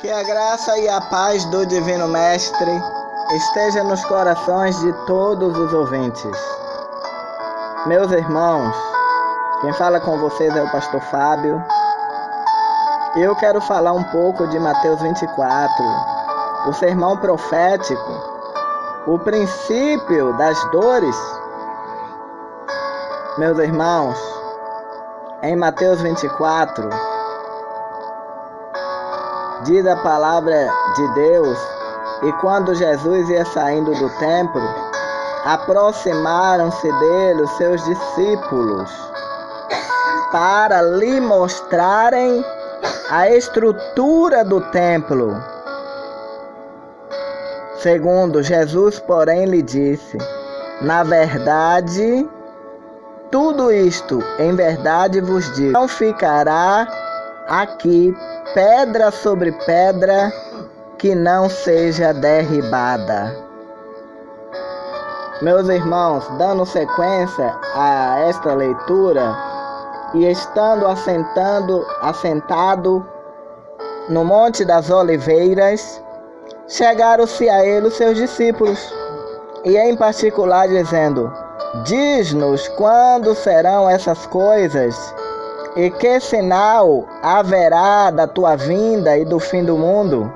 Que a graça e a paz do Divino Mestre esteja nos corações de todos os ouvintes. Meus irmãos, quem fala com vocês é o Pastor Fábio. Eu quero falar um pouco de Mateus 24, o sermão profético, o princípio das dores. Meus irmãos, em Mateus 24, diz a palavra de Deus: e quando Jesus ia saindo do templo, aproximaram-se dele os seus discípulos para lhe mostrarem a estrutura do templo. Segundo, Jesus, porém, lhe disse: na verdade, tudo isto, em verdade vos digo, não ficará aqui pedra sobre pedra que não seja derribada. Meus irmãos, dando sequência a esta leitura, e estando assentado no Monte das Oliveiras, chegaram-se a ele os seus discípulos, e em particular dizendo: diz-nos quando serão essas coisas, e que sinal haverá da tua vinda e do fim do mundo?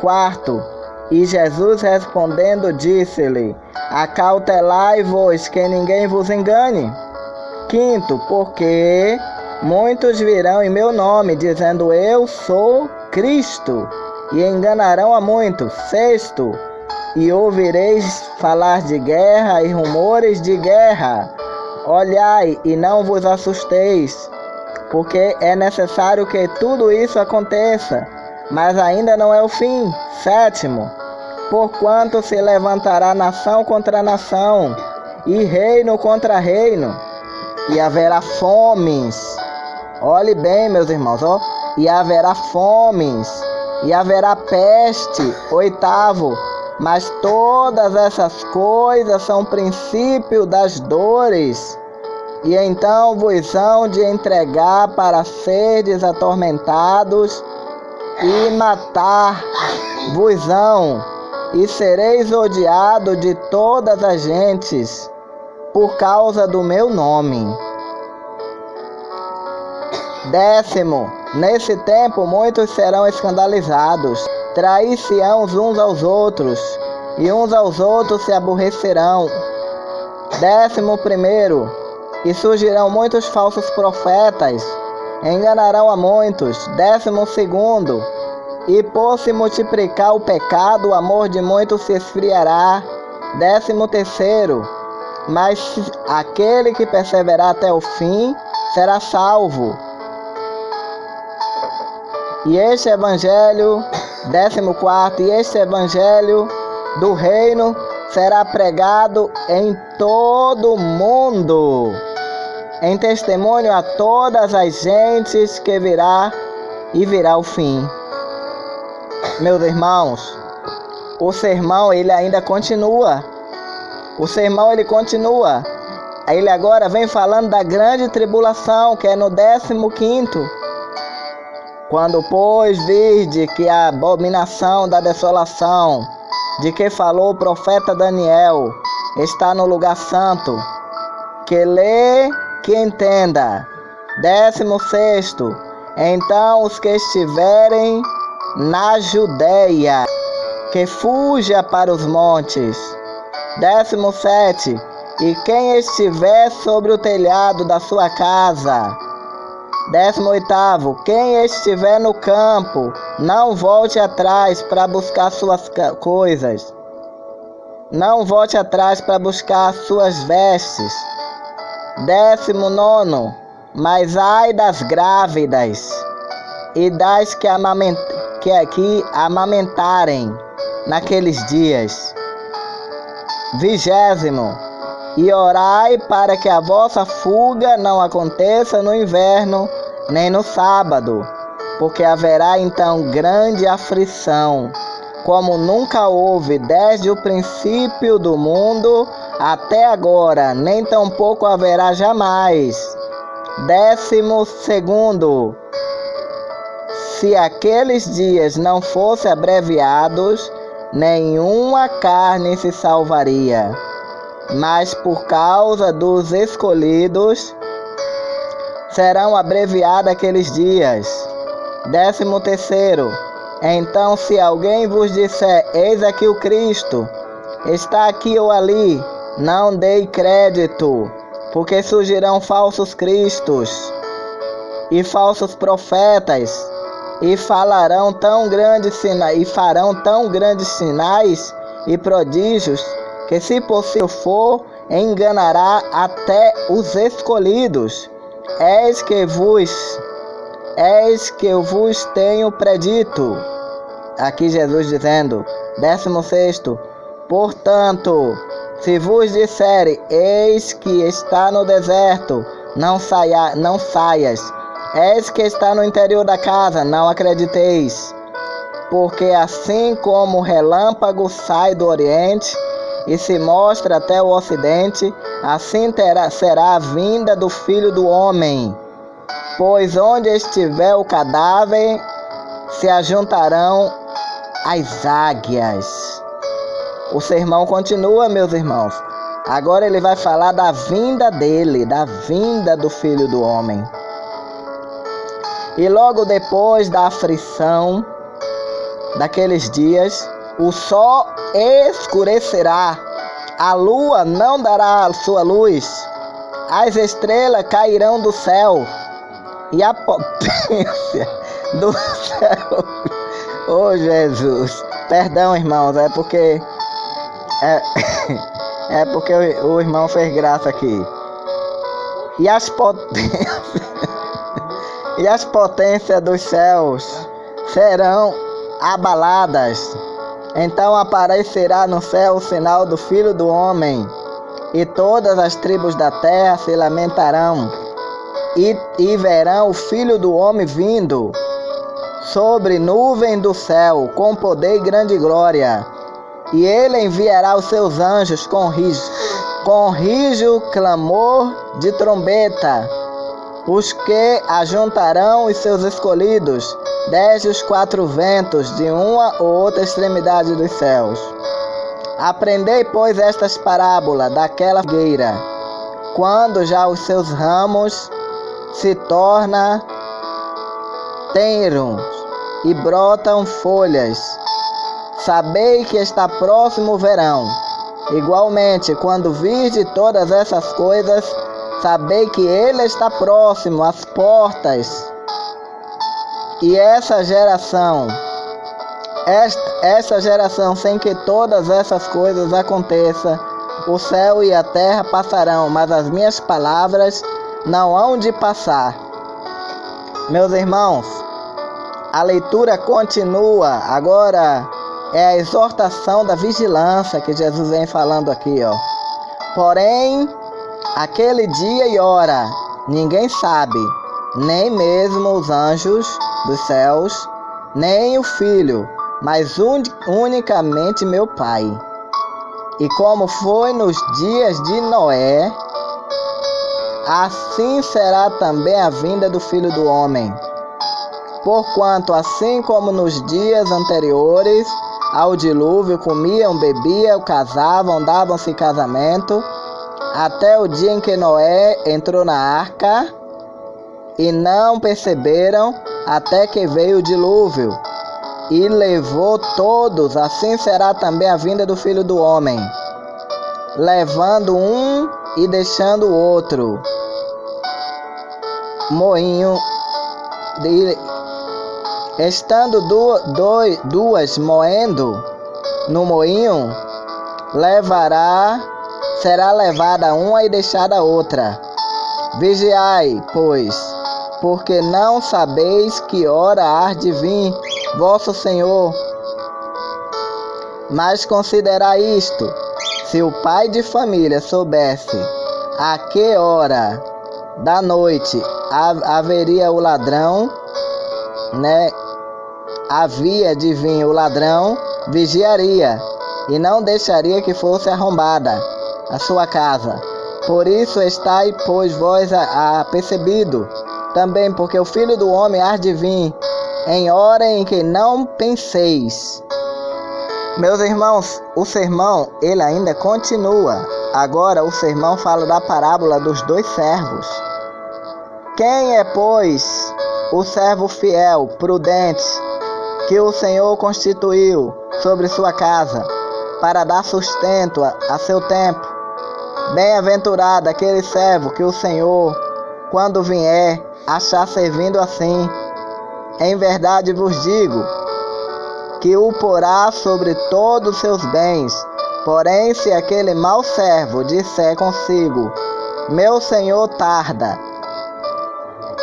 Quarto, e Jesus respondendo disse-lhe: acautelai-vos que ninguém vos engane. Quinto, porque muitos virão em meu nome, dizendo eu sou Cristo, e enganarão a muitos. Sexto, e ouvireis falar de guerra e rumores de guerra. Olhai e não vos assusteis, porque é necessário que tudo isso aconteça, mas ainda não é o fim. Sétimo, porquanto se levantará nação contra nação, e reino contra reino, e haverá fomes. Olhe bem, meus irmãos, e haverá fomes, e haverá peste. Oitavo, mas todas essas coisas são princípio das dores. E então vos hão de entregar para serdes atormentados, e matar-vos-ão, e sereis odiados de todas as gentes, por causa do meu nome. Décimo, nesse tempo muitos serão escandalizados, trair-se-ão uns aos outros, e uns aos outros se aborrecerão. 11, e surgirão muitos falsos profetas, enganarão a muitos. 12, e por se multiplicar o pecado, o amor de muitos se esfriará. 13, mas aquele que perseverar até o fim será salvo. E este evangelho, 14, e este evangelho do reino será pregado em todo o mundo, em testemunho a todas as gentes, que virá o fim. Meus irmãos, o sermão ele ainda continua. Ele agora vem falando da grande tribulação, que é no 15. Quando, pois, virde que a abominação da desolação, de que falou o profeta Daniel, está no lugar santo, que lê, que entenda. 16, então os que estiverem na Judeia, que fuja para os montes. 17, e quem estiver sobre o telhado da sua casa. 18, quem estiver no campo, não volte atrás para buscar suas coisas. Não volte atrás para buscar suas vestes. 19, mas ai das grávidas e das que amamentarem naqueles dias. 20, e orai para que a vossa fuga não aconteça no inverno, nem no sábado, porque haverá então grande aflição, como nunca houve desde o princípio do mundo até agora, nem tampouco haverá jamais. 12, se aqueles dias não fossem abreviados, nenhuma carne se salvaria. Mas por causa dos escolhidos, serão abreviados aqueles dias. 13º. Então, se alguém vos disser, eis aqui o Cristo, está aqui ou ali, não dei crédito, porque surgirão falsos cristos e falsos profetas, e falarão tão grandes sinais, e farão tão grandes sinais e prodígios, que se possível for, enganará até os escolhidos. Eis que eu vos tenho predito. Aqui Jesus dizendo, 16º, portanto, se vos disserem, eis que está no deserto, não saias. Eis que está no interior da casa, não acrediteis. Porque assim como o relâmpago sai do oriente e se mostra até o ocidente, assim será a vinda do Filho do Homem. Pois onde estiver o cadáver, se ajuntarão as águias. O sermão continua, meus irmãos. Agora ele vai falar da vinda dele, da vinda do Filho do Homem. E logo depois da aflição daqueles dias, o sol escurecerá, a lua não dará a sua luz, as estrelas cairão do céu, e a potência do céu. Oh Jesus, perdão, irmãos, é porque o irmão fez graça aqui. E as potências dos céus serão abaladas. Então aparecerá no céu o sinal do Filho do Homem, e todas as tribos da terra se lamentarão, e verão o Filho do Homem vindo sobre nuvem do céu, com poder e grande glória. E ele enviará os seus anjos com rijo clamor de trombeta, os que ajuntarão os seus escolhidos desde os 4 ventos, de uma ou outra extremidade dos céus. Aprendei, pois, estas parábolas daquela figueira, quando já os seus ramos se tornam tenros e brotam folhas. Sabei que está próximo o verão. Igualmente, quando virdes todas essas coisas, sabei que ele está próximo às portas. E essa geração sem que todas essas coisas aconteçam, o céu e a terra passarão, mas as minhas palavras não hão de passar. Meus irmãos, a leitura continua. Agora é a exortação da vigilância que Jesus vem falando aqui, ó. Porém, aquele dia e hora ninguém sabe, nem mesmo os anjos dos céus, nem o Filho, mas unicamente meu Pai. E como foi nos dias de Noé, assim será também a vinda do Filho do Homem. Porquanto, assim como nos dias anteriores ao dilúvio, comiam, bebiam, casavam, davam-se casamento, até o dia em que Noé entrou na arca, e não perceberam até que veio o dilúvio e levou todos. Assim será também a vinda do Filho do Homem, levando um e deixando o outro. Moinho, estando duas moendo no moinho, será levada uma e deixada a outra. Vigiai, pois, porque não sabeis que hora há de vir vosso Senhor. Mas considerai isto: se o pai de família soubesse a que hora da noite haveria o ladrão, havia de vir o ladrão, vigiaria, e não deixaria que fosse arrombada a sua casa. Por isso estai, pois, vós apercebido, também porque o Filho do Homem há de vir em hora em que não penseis. Meus irmãos, o sermão, ele ainda continua. Agora o sermão fala da parábola dos 2 servos. Quem é, pois, o servo fiel, prudente, que o Senhor constituiu sobre sua casa, para dar sustento a seu tempo? Bem-aventurado aquele servo que o Senhor, quando vier, achar servindo assim. Em verdade vos digo, que o porá sobre todos os seus bens. Porém, se aquele mau servo disser consigo, meu senhor tarda,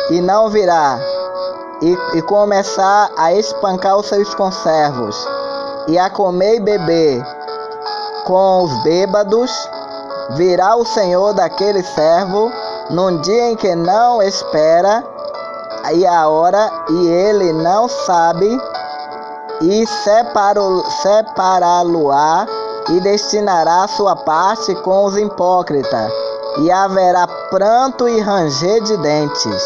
e não virá, e começar a espancar os seus conservos, e a comer e beber com os bêbados, virá o senhor daquele servo num dia em que não espera, e a hora, e ele não sabe, e separá-lo-á, e destinará sua parte com os hipócritas, e haverá pranto e ranger de dentes.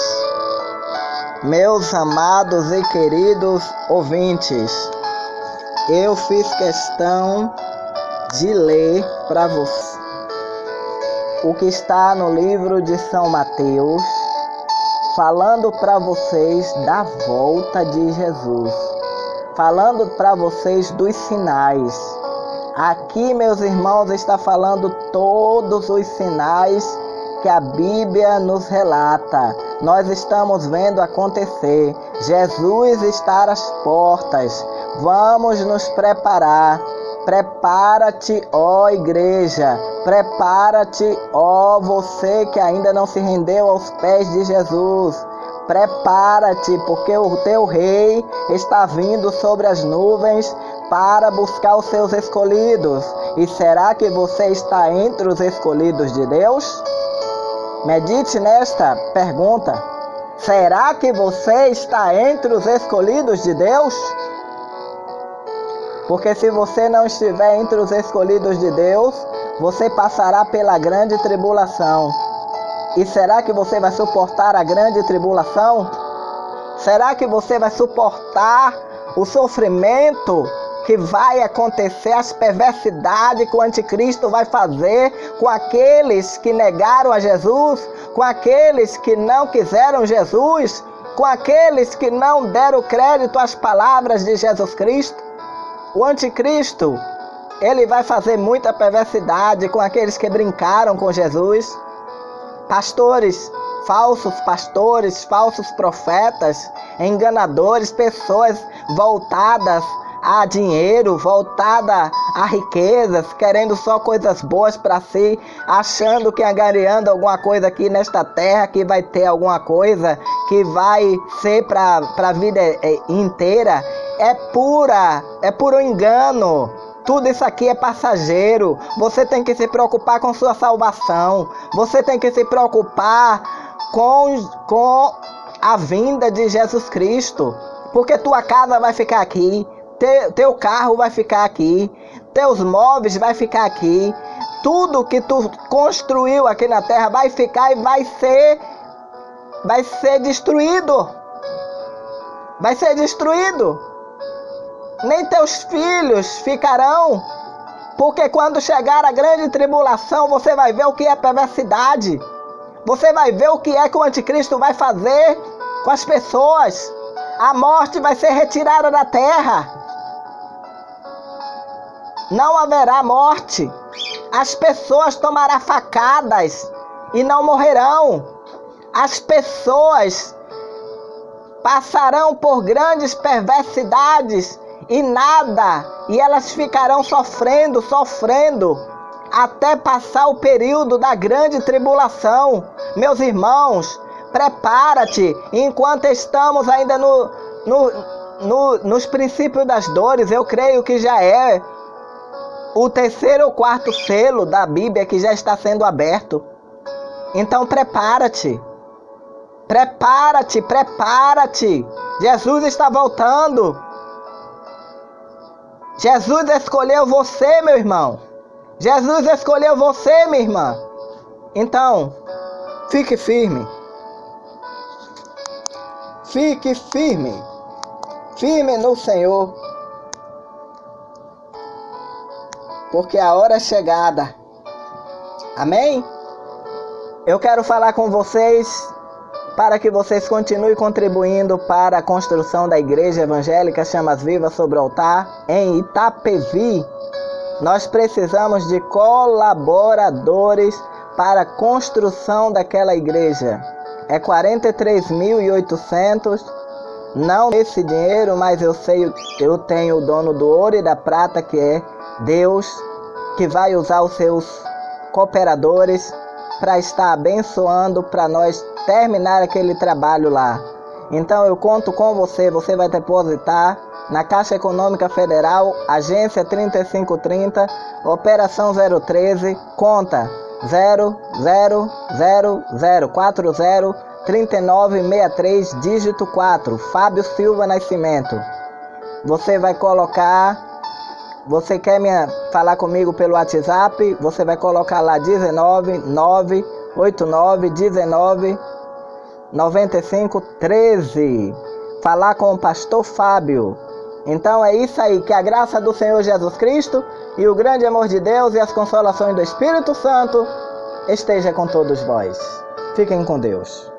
Meus amados e queridos ouvintes, eu fiz questão de ler para vocês o que está no livro de São Mateus, falando para vocês da volta de Jesus, falando para vocês dos sinais. Aqui, meus irmãos, está falando todos os sinais que a Bíblia nos relata. Nós estamos vendo acontecer. Jesus está às portas. Vamos nos preparar. Prepara-te, ó igreja. Prepara-te, ó você que ainda não se rendeu aos pés de Jesus. Prepara-te, porque o teu rei está vindo sobre as nuvens para buscar os seus escolhidos. E será que você está entre os escolhidos de Deus? Medite nesta pergunta. Será que você está entre os escolhidos de Deus? Porque se você não estiver entre os escolhidos de Deus, você passará pela grande tribulação. E será que você vai suportar a grande tribulação? Será que você vai suportar o sofrimento que vai acontecer, as perversidades que o anticristo vai fazer com aqueles que negaram a Jesus, com aqueles que não quiseram Jesus, com aqueles que não deram crédito às palavras de Jesus Cristo? O anticristo, ele vai fazer muita perversidade com aqueles que brincaram com Jesus. Pastores, falsos profetas, enganadores, pessoas voltadas a dinheiro, voltada a riquezas, querendo só coisas boas para si, achando que angariando alguma coisa aqui nesta terra, que vai ter alguma coisa que vai ser para a vida inteira. É puro engano. Tudo isso aqui é passageiro. Você tem que se preocupar com sua salvação. Você tem que se preocupar com a vinda de Jesus Cristo. Porque tua casa vai ficar aqui. Teu carro vai ficar aqui. Teus móveis vai ficar aqui. Tudo que tu construiu aqui na terra vai ficar e vai ser destruído. Vai ser destruído. Nem teus filhos ficarão, porque quando chegar a grande tribulação, você vai ver o que é perversidade. Você vai ver o que é que o anticristo vai fazer com as pessoas. A morte vai ser retirada da terra. Não haverá morte. As pessoas tomarão facadas e não morrerão. As pessoas passarão por grandes perversidades e nada, e elas ficarão sofrendo, até passar o período da grande tribulação. Meus irmãos, prepara-te, enquanto estamos ainda nos princípios das dores. Eu creio que já é o 3º ou 4º selo da Bíblia que já está sendo aberto. Então prepara-te. Prepara-te. Jesus está voltando. Jesus escolheu você, meu irmão. Jesus escolheu você, minha irmã. Então, fique firme. Fique firme. firme no Senhor, porque a hora é chegada. Amém? Eu quero falar com vocês para que vocês continuem contribuindo para a construção da Igreja Evangélica Chamas Vivas sobre o Altar em Itapevi. Nós precisamos de colaboradores para a construção daquela igreja. É 43.800. Não esse dinheiro, mas eu tenho o dono do ouro e da prata, que é Deus, que vai usar os seus cooperadores para estar abençoando, para nós terminar aquele trabalho lá. Então eu conto com você. Você vai depositar na Caixa Econômica Federal, agência 3530, operação 013, conta 000403963, dígito 4, Fábio Silva Nascimento. Você vai colocar, você quer falar comigo pelo WhatsApp, você vai colocar lá 19989199513. Falar com o pastor Fábio. Então é isso aí, que a graça do Senhor Jesus Cristo e o grande amor de Deus e as consolações do Espírito Santo esteja com todos vós. Fiquem com Deus.